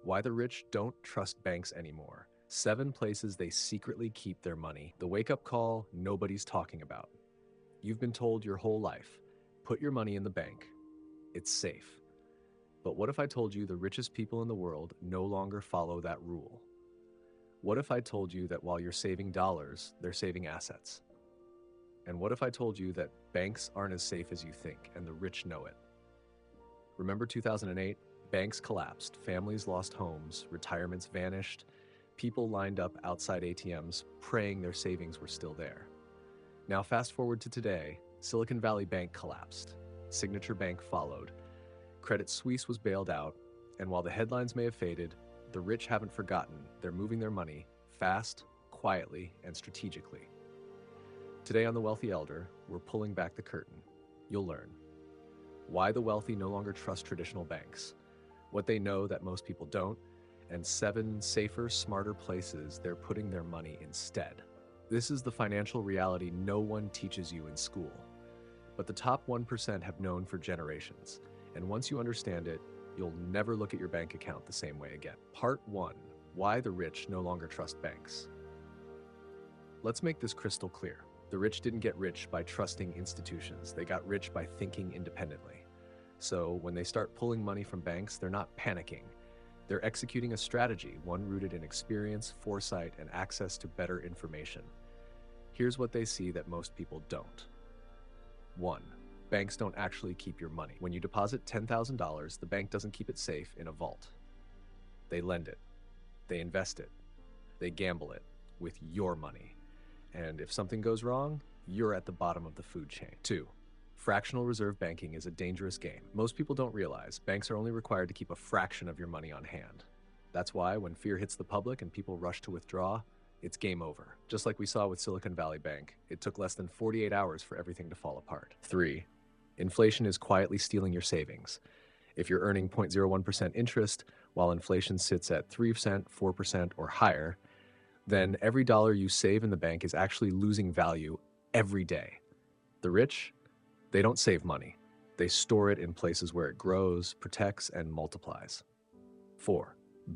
Why the rich don't trust banks anymore. 7 places they secretly keep their money. The wake-up call nobody's talking about. You've been told your whole life, put your money in the bank. It's safe. But what if I told you the richest people in the world no longer follow that rule? What if I told you that while you're saving dollars, they're saving assets? And what if I told you that banks aren't as safe as you think and the rich know it? Remember 2008? Banks collapsed, families lost homes, retirements vanished, people lined up outside ATMs praying their savings were still there. Now fast forward to today, Silicon Valley Bank collapsed, Signature Bank followed, Credit Suisse was bailed out, and while the headlines may have faded, the rich haven't forgotten. They're moving their money fast, quietly, and strategically. Today on The Wealthy Elder, we're pulling back the curtain. You'll learn why the wealthy no longer trust traditional banks, what they know that most people don't, and 7 safer, smarter places they're putting their money instead. This is the financial reality no one teaches you in school, but the top 1% have known for generations, and once you understand it, you'll never look at your bank account the same way again. Part 1. Why the rich no longer trust banks. Let's make this crystal clear. The rich didn't get rich by trusting institutions. They got rich by thinking independently. So when they start pulling money from banks, they're not panicking. They're executing a strategy, one rooted in experience, foresight, and access to better information. Here's what they see that most people don't. 1. Banks don't actually keep your money. When you deposit $10,000, the bank doesn't keep it safe in a vault. They lend it. They invest it. They gamble it with your money. And if something goes wrong, you're at the bottom of the food chain. 2. Fractional reserve banking is a dangerous game. Most people don't realize banks are only required to keep a fraction of your money on hand. That's why when fear hits the public and people rush to withdraw, it's game over. Just like we saw with Silicon Valley Bank, it took less than 48 hours for everything to fall apart. 3. Inflation is quietly stealing your savings. If you're earning 0.01% interest, while inflation sits at 3%, 4%, or higher, then every dollar you save in the bank is actually losing value every day. The rich, they don't save money. They store it in places where it grows, protects, and multiplies. 4.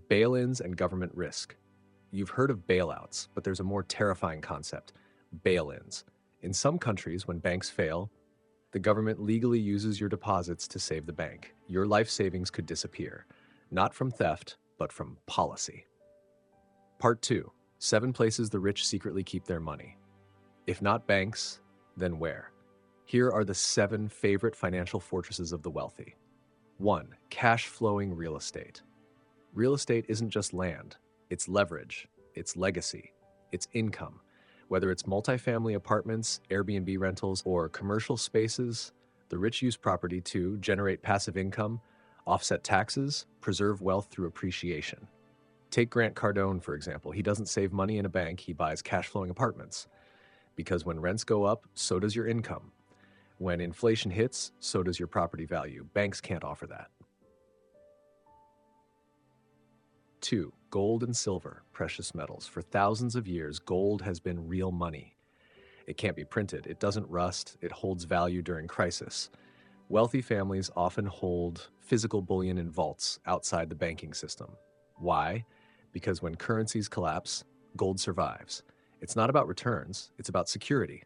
Bail-ins and government risk. You've heard of bailouts, but there's a more terrifying concept: bail-ins. In some countries, when banks fail, the government legally uses your deposits to save the bank. Your life savings could disappear, not from theft, but from policy. Part 2. 7 places the rich secretly keep their money. If not banks, then where? Here are the 7 favorite financial fortresses of the wealthy. 1. Cash-flowing real estate. Real estate isn't just land. It's leverage, it's legacy, it's income. Whether it's multifamily apartments, Airbnb rentals, or commercial spaces, the rich use property to generate passive income, offset taxes, preserve wealth through appreciation. Take Grant Cardone, for example. He doesn't save money in a bank, he buys cash-flowing apartments. Because when rents go up, so does your income. When inflation hits, so does your property value. Banks can't offer that. 2. Gold and silver, precious metals. For thousands of years, gold has been real money. It can't be printed, it doesn't rust, it holds value during crisis. Wealthy families often hold physical bullion in vaults outside the banking system. Why? Because when currencies collapse, gold survives. It's not about returns, it's about security.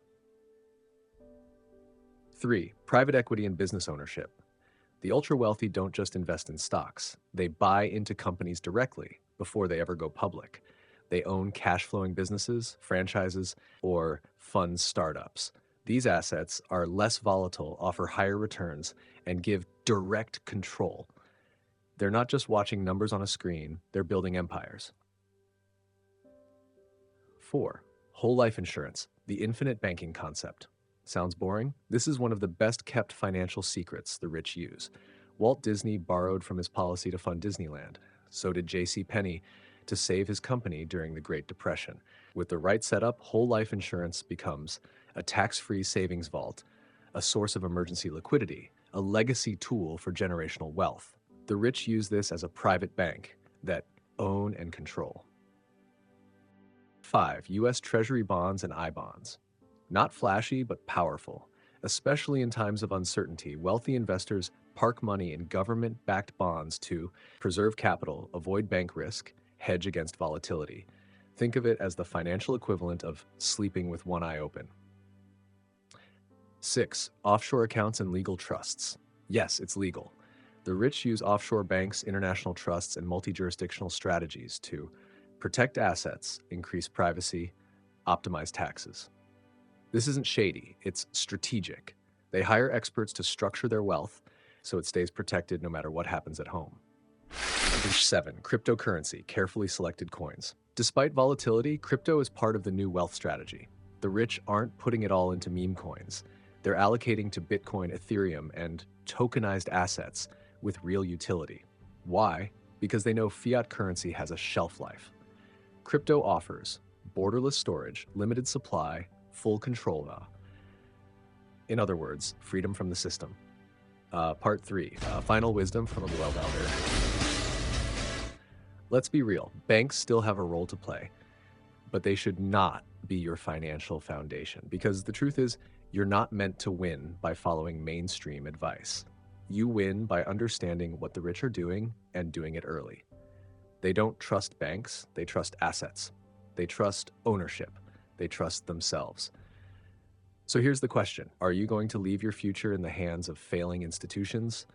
3. Private equity and business ownership. The ultra-wealthy don't just invest in stocks. They buy into companies directly before they ever go public. They own cash-flowing businesses, franchises, or fund startups. These assets are less volatile, offer higher returns, and give direct control. They're not just watching numbers on a screen, they're building empires. 4. Whole life insurance, the infinite banking concept. Sounds boring? This is one of the best-kept financial secrets the rich use. Walt Disney borrowed from his policy to fund Disneyland. So did J.C. Penney to save his company during the Great Depression. With the right setup, whole life insurance becomes a tax-free savings vault, a source of emergency liquidity, a legacy tool for generational wealth. The rich use this as a private bank that own and control. 5. U.S. Treasury bonds and I-bonds. Not flashy, but powerful. Especially in times of uncertainty, wealthy investors park money in government-backed bonds to preserve capital, avoid bank risk, hedge against volatility. Think of it as the financial equivalent of sleeping with one eye open. 6. Offshore accounts and legal trusts. Yes, it's legal. The rich use offshore banks, international trusts, and multi-jurisdictional strategies to protect assets, increase privacy, optimize taxes. This isn't shady, it's strategic. They hire experts to structure their wealth so it stays protected no matter what happens at home. 7. Cryptocurrency, carefully selected coins. Despite volatility, crypto is part of the new wealth strategy. The rich aren't putting it all into meme coins. They're allocating to Bitcoin, Ethereum, and tokenized assets with real utility. Why? Because they know fiat currency has a shelf life. Crypto offers borderless storage, limited supply, full control. In other words, freedom from the system. Part 3, final wisdom from a Wealth Elder. Let's be real, banks still have a role to play, but they should not be your financial foundation, because the truth is, you're not meant to win by following mainstream advice. You win by understanding what the rich are doing and doing it early. They don't trust banks, they trust assets. They trust ownership. They trust themselves. So here's the question. Are you going to leave your future in the hands of failing institutions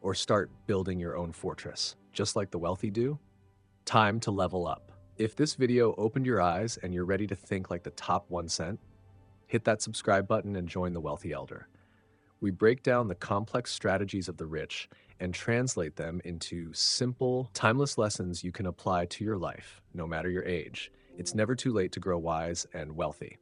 or start building your own fortress, just like the wealthy do? Time to level up. If this video opened your eyes and you're ready to think like the top 1 cent, hit that subscribe button and join the Wealthy Elder. We break down the complex strategies of the rich and translate them into simple, timeless lessons you can apply to your life, no matter your age. It's never too late to grow wise and wealthy.